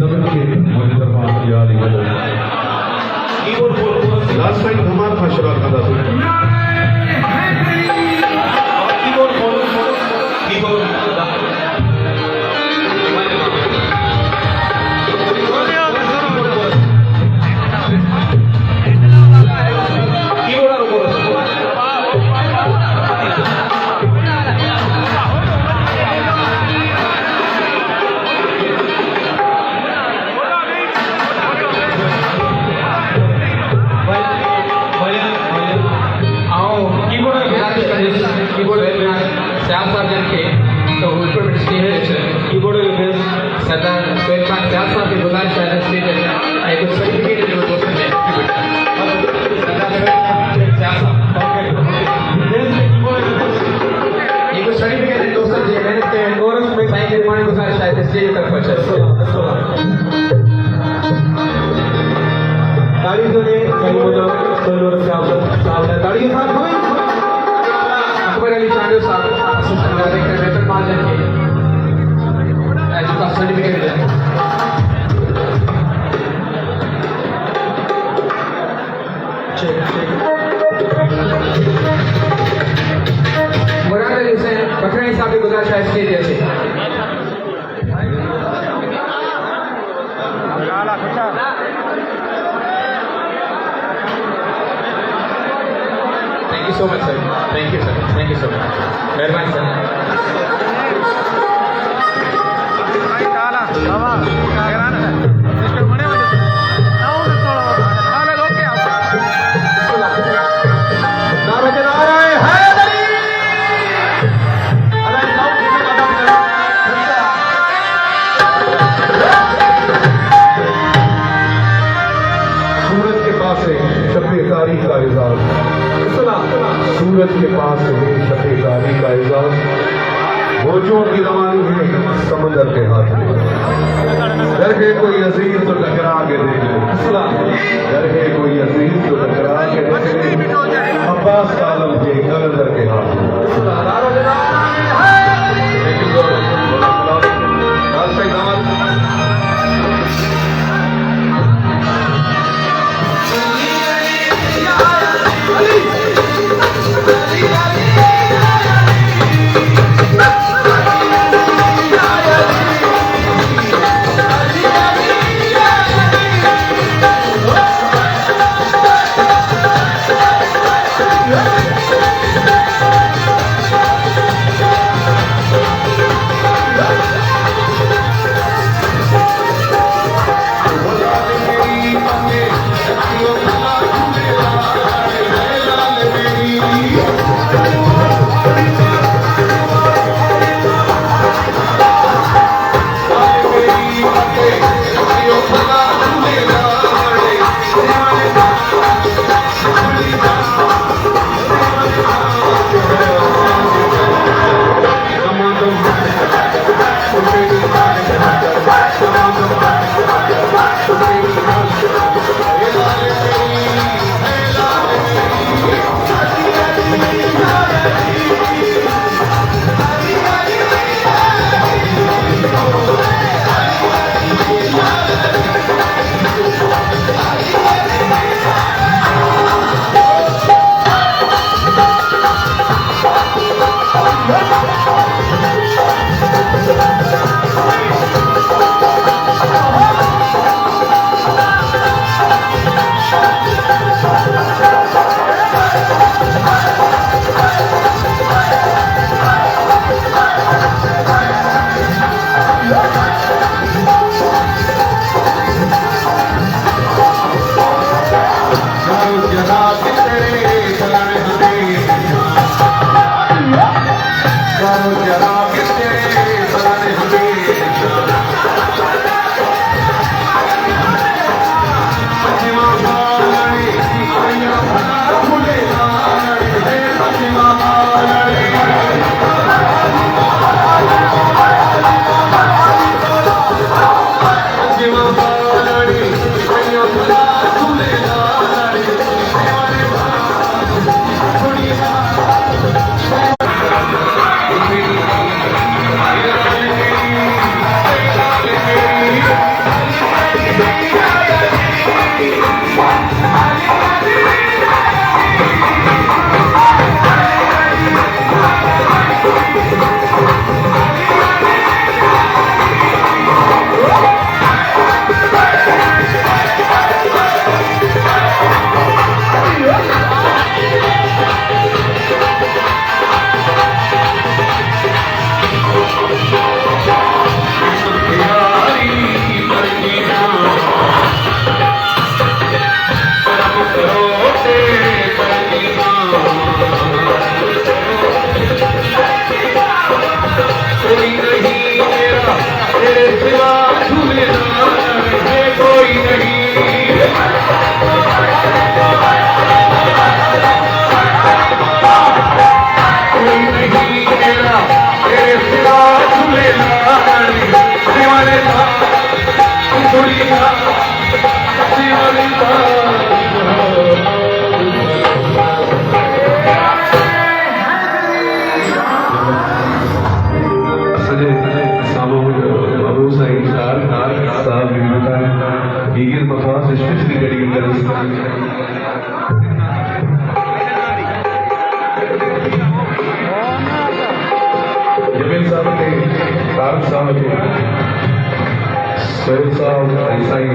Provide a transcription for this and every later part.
सबके मुझे दरबार की याद है कीबोर्ड लास्ट टाइम धमाल था शुरुआत का था सरदार सोहेब खान त्याग साहब की गुजारिश है स्टेज है कुछ सर्टिफिकेट जो दोस्तों ने सरदार सोहेब त्याग साहब ये कुछ सर्टिफिकेट दोस्तों जी मैंने के कोरस में साइन निर्माण गुजारिश है स्टेज तक पहुंचे ताली तो ने कलमोदो सोलवर साहब ने ताली के साथ हुई अकबर अली चांडियो साहब असिस्टेंट डायरेक्टर वेतन महाजन के एजुकेशन सर्टिफिकेट है मुराद अली हुसैन बखरानी साहब की गुजारिश है इसके लिए thank you so much sir thank you sir thank you so much मेहरबानी सर सूरज के पास है शफेकारी का एजाज भोजों की रवानी है समंदर के हाथ में घर के कोई अजीज तो टकरा के देख ले घर के कोई अजीज तो टकरा के देख ले अब्बास आलम के कलंदर के हाथ में जमील साहब के तारक साहब के सोहेल साहब ऐसा ही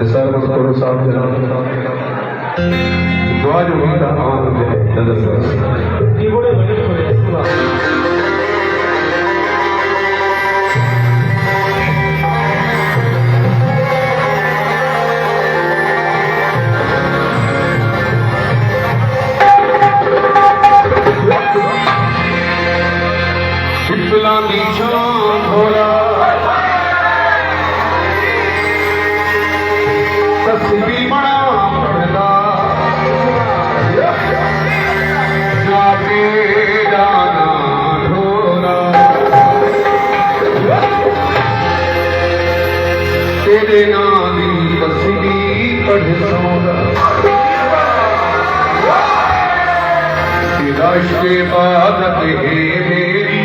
निसार मस्कोरो साहब जनाब दुआ जो हुई था नजर की शान भोला तस्वीर बड़ा पड़दा जाके जाना ढोला तेरे नाम की तस्वीर पढ़ सोना तेरा इश्क़ इबादत है मेरी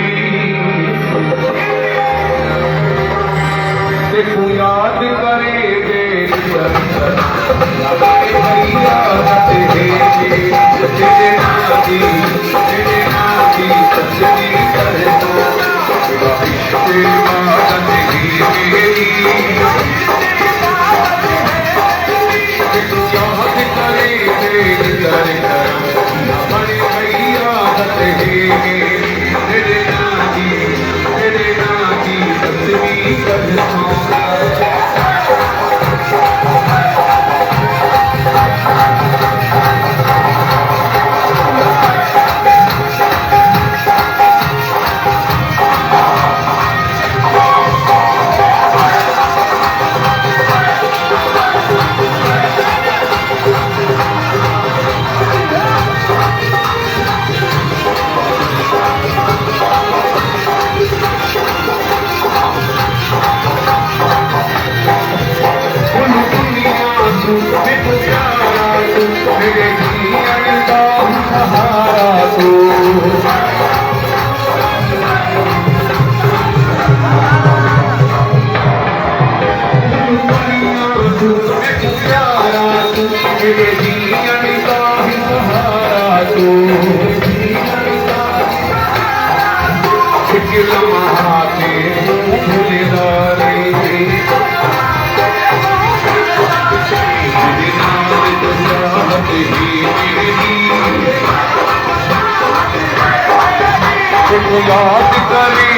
तू याद करे याद करी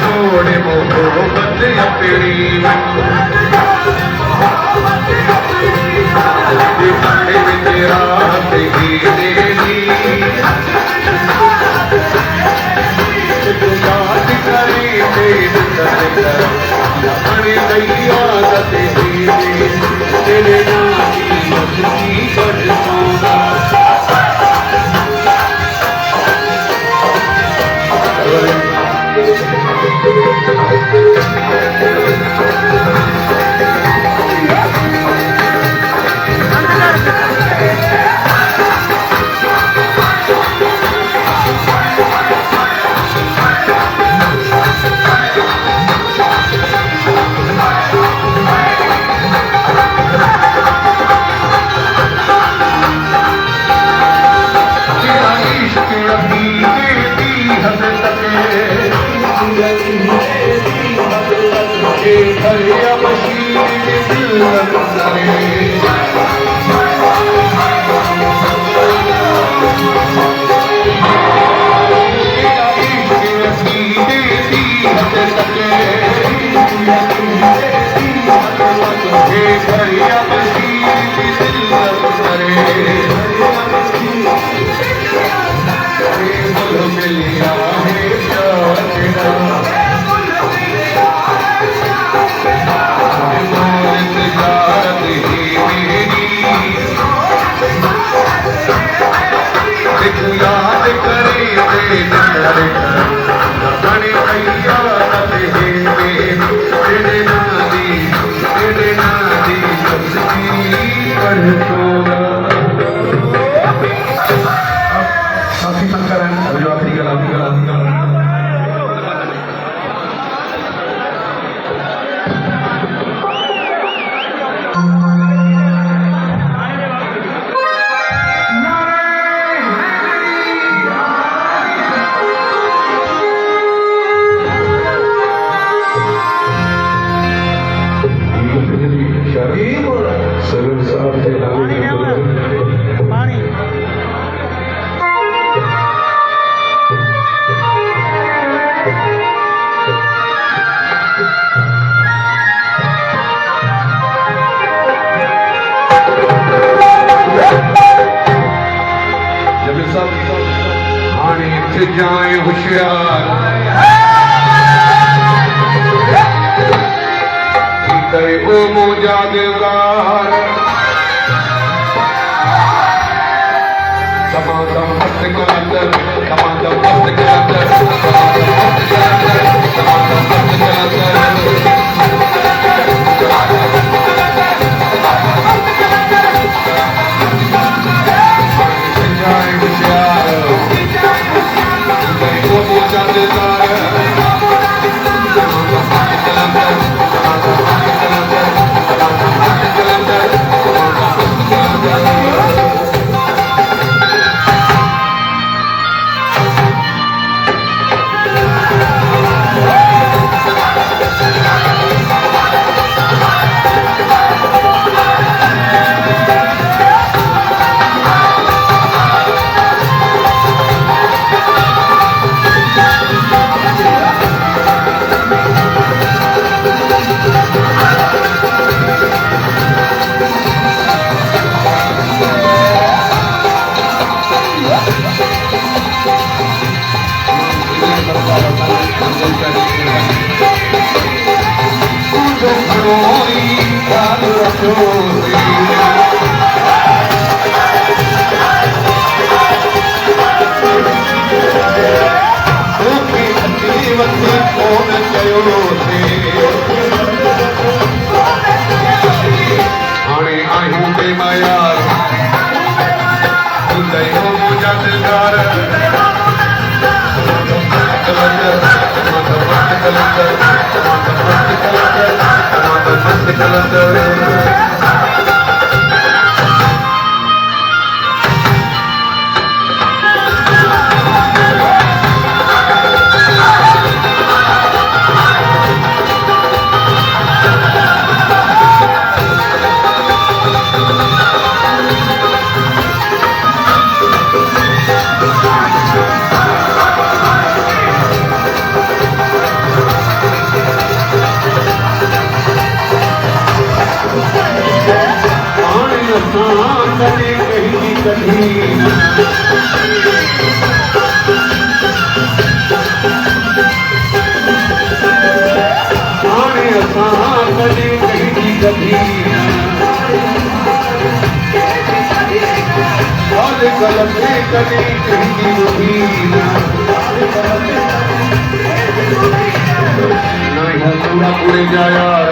छोड़े मोहब्बत अपनी तेरा याद करी तेरे हे भैया मसीह की जिल्लत करे हे गुल मिलिया है प्यार तेरा मौत जात ही मेरी तू याद करे तेरे बड़े भैया तेरे नादी पढ़ काफी शंकर है अभी आखिरी गला सरल साहब के जब सब हाणे थे जाए होशियार ओ मुजादिदार समादम मस्त कलंदर समादम मस्त कलंदर समादम मस्त जाए होशियार ओ मुजादिदार जाया